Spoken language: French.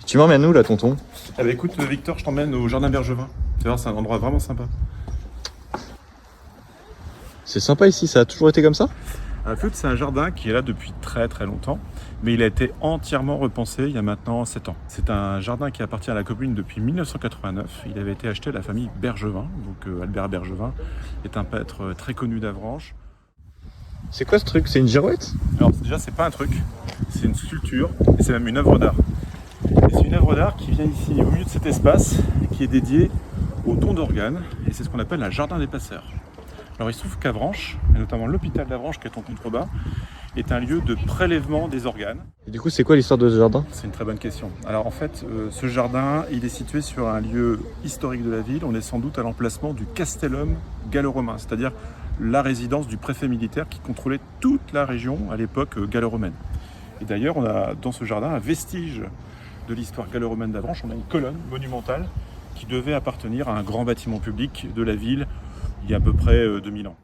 Tu m'emmènes où là, tonton? Eh ben écoute, Victor, je t'emmène au jardin Bergevin. Tu vois, c'est un endroit vraiment sympa. C'est sympa ici, ça a toujours été comme ça? En fait, c'est un jardin qui est là depuis très très longtemps, mais il a été entièrement repensé il y a maintenant 7 ans. C'est un jardin qui appartient à la commune depuis 1989. Il avait été acheté à la famille Bergevin, donc Albert Bergevin est un peintre très connu d'Avranches. C'est quoi ce truc? C'est une girouette? Alors déjà, c'est pas un truc, c'est une sculpture et c'est même une œuvre d'art. Et c'est une œuvre d'art qui vient ici au milieu de cet espace qui est dédié au don d'organes et c'est ce qu'on appelle un jardin des passeurs. Alors il se trouve qu'Avranches, et notamment l'hôpital d'Avranches qui est en contrebas, est un lieu de prélèvement des organes. Et du coup, c'est quoi l'histoire de ce jardin? C'est une très bonne question. Alors en fait, ce jardin, il est situé sur un lieu historique de la ville. On est sans doute à l'emplacement du Castellum gallo-romain, c'est-à-dire la résidence du préfet militaire qui contrôlait toute la région à l'époque gallo-romaine. Et d'ailleurs, on a dans ce jardin un vestige de l'histoire gallo-romaine d'Avranches. On a une colonne monumentale qui devait appartenir à un grand bâtiment public de la ville il y a à peu près 2000 ans.